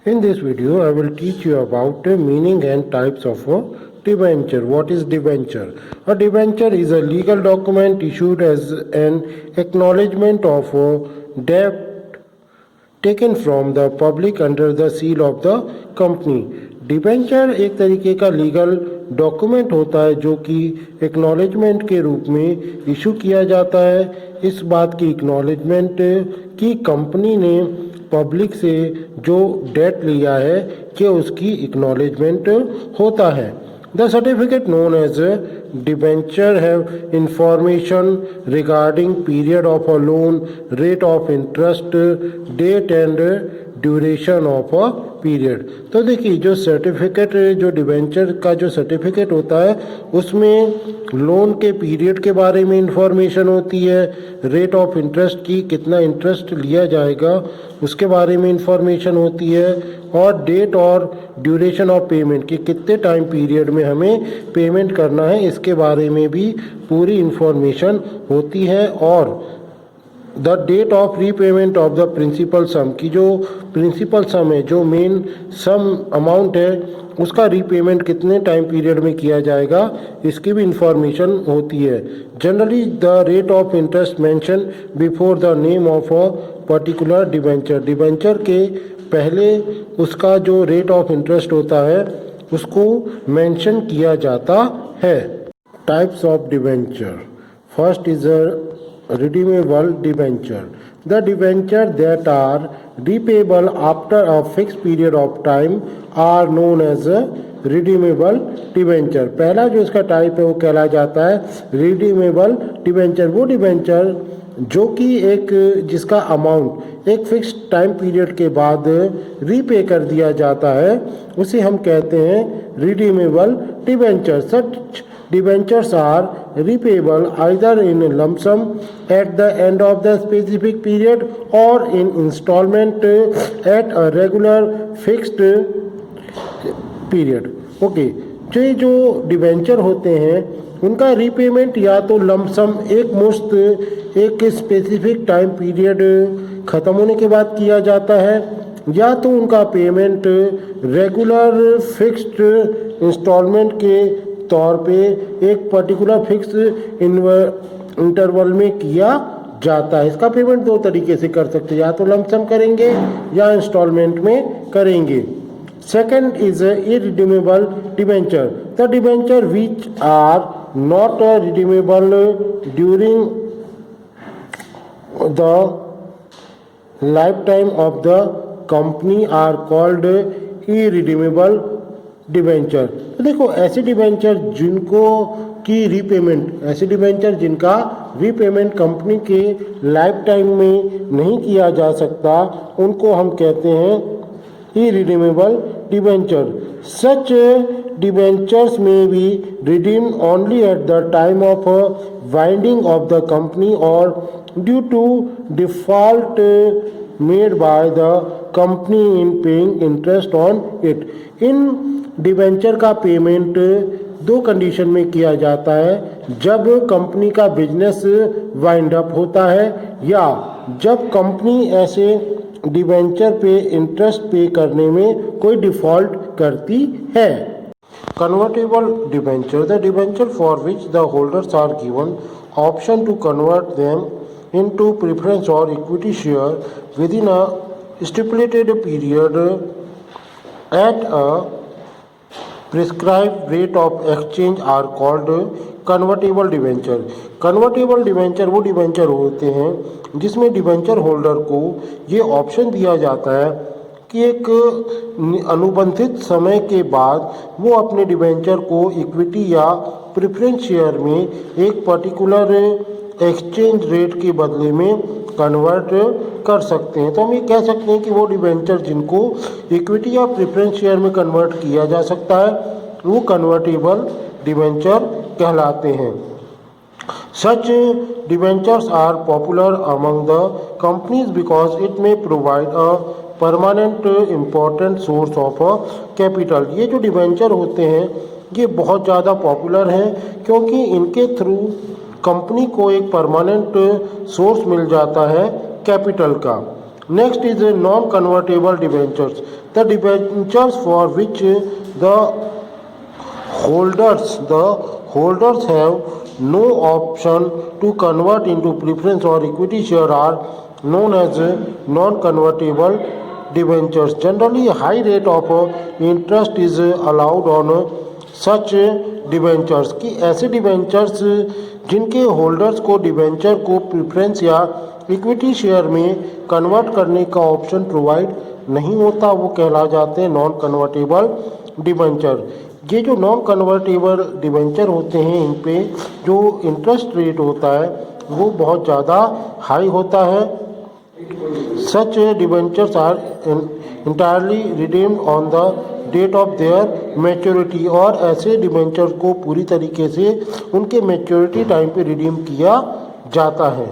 In this video, I will teach you about the meaning and types of a debenture. What is debenture? A debenture is a legal document issued as an acknowledgement of a debt taken from the public under the seal of the company. Debenture एक तरीके का legal document होता है जो कि acknowledgement के रूप में इशू किया जाता है इस बात की एक्नॉलेजमेंट कि कंपनी ने पब्लिक से जो डेट लिया है कि उसकी एक्नॉलेजमेंट होता है. The certificate known as a debenture have information regarding period of a loan, rate of interest, date and duration of a period. तो देखिए जो सर्टिफिकेट जो डिबेंचर का जो सर्टिफिकेट होता है उसमें लोन के पीरियड के बारे में इंफॉर्मेशन होती है, रेट ऑफ इंटरेस्ट की कितना इंटरेस्ट लिया जाएगा उसके बारे में इंफॉर्मेशन होती है और डेट और ड्यूरेशन ऑफ पेमेंट कि कितने टाइम पीरियड में हमें पेमेंट करना है इसके बारे में भी पूरी इंफॉर्मेशन होती है. और the date of repayment of the principal sum की जो प्रिंसिपल सम है जो मेन सम अमाउंट है उसका रीपेमेंट कितने टाइम पीरियड में किया जाएगा इसकी भी इंफॉर्मेशन होती है. Generally the rate of interest mention before the name of a particular debenture. Debenture के पहले उसका जो रेट ऑफ इंटरेस्ट होता है उसको मेंशन किया जाता है. Types of debenture. First is a redeemable debenture. The debenture that are repayable after a fixed period of time are known as a redeemable debenture. पहला जो इसका टाइप है वो कहला जाता है redeemable debenture. वो डिबेंचर जो कि एक जिसका अमाउंट एक फिक्स टाइम पीरियड के बाद रीपे कर दिया जाता है उसे हम कहते हैं redeemable debenture. Such debentures are repayable either in lump sum at the end of the specific period or in installment at a regular fixed period. Okay, जो डिबेंचर होते हैं उनका रीपेमेंट या तो लंप सम एक मुश्त एक स्पेसिफिक टाइम पीरियड ख़त्म होने के बाद किया जाता है या तो उनका पेमेंट रेगुलर फिक्स्ड इंस्टॉलमेंट के तौर पे एक पर्टिकुलर फिक्स इंटरवल में किया जाता है. इसका पेमेंट दो तरीके से कर सकते हैं, या तो लंप सम करेंगे या इंस्टॉलमेंट में करेंगे. Second is irredeemable debenture. The debenture which are not redeemable during the life time of the company are called irredeemable debenture. तो देखो ऐसे डिबेंचर जिनको की रीपेमेंट ऐसे डिबेंचर जिनका रीपेमेंट कंपनी के लाइफ टाइम में नहीं किया जा सकता उनको हम कहते हैं irredeemable debenture. Such debentures may be redeem only at the time of winding off the company और due to default made by the company in paying interest on it. इन डिबेंचर का पेमेंट दो कंडीशन में किया जाता है, जब company का बिजनेस वाइंड अप होता है या जब कंपनी ऐसे डिबेंचर पे इंटरेस्ट पे करने में कोई डिफॉल्ट करती है. Convertible debenture. The debenture for which the holders are given option to convert them into preference और equity share within a stipulated period at a prescribed rate of exchange are called convertible debenture. Convertible debenture वो debenture होते हैं जिसमें debenture holder को ये option दिया जाता है कि एक अनुबंधित समय के बाद वो अपने डिबेंचर को इक्विटी या प्रेफरेंस शेयर में एक पर्टिकुलर एक्सचेंज रेट के बदले में कन्वर्ट कर सकते हैं. तो हम ये कह सकते हैं कि वो डिबेंचर जिनको इक्विटी या प्रेफरेंस शेयर में कन्वर्ट किया जा सकता है वो कन्वर्टेबल डिबेंचर कहलाते हैं. Such debentures are popular among the companies because it may provide a permanent important source of capital. ये जो डिबेंचर होते हैं ये बहुत ज़्यादा पॉपुलर हैं क्योंकि इनके थ्रू कंपनी को एक परमानेंट सोर्स मिल जाता है कैपिटल का. Next is non-convertible debentures. The debentures for which the holders have no option to convert into preference or equity share are known as non-convertible debentures. Generally, a high rate of interest is allowed on such debentures कि ऐसे debentures जिनके holders को debenture को preference या equity share में convert करने का option provide नहीं होता, वो कहला जाते हैं नॉन कन्वर्टेबल डिबेंचर। ये जो नॉन कन्वर्टेबल डिबेंचर होते हैं, इन पे जो इंटरेस्ट रेट होता है वो बहुत ज़्यादा हाई होता है। Such debentures are entirely redeemed on the date of their maturity, और ऐसे डिबेंचर को पूरी तरीके से उनके मैच्योरिटी टाइम पे रिडीम किया जाता है।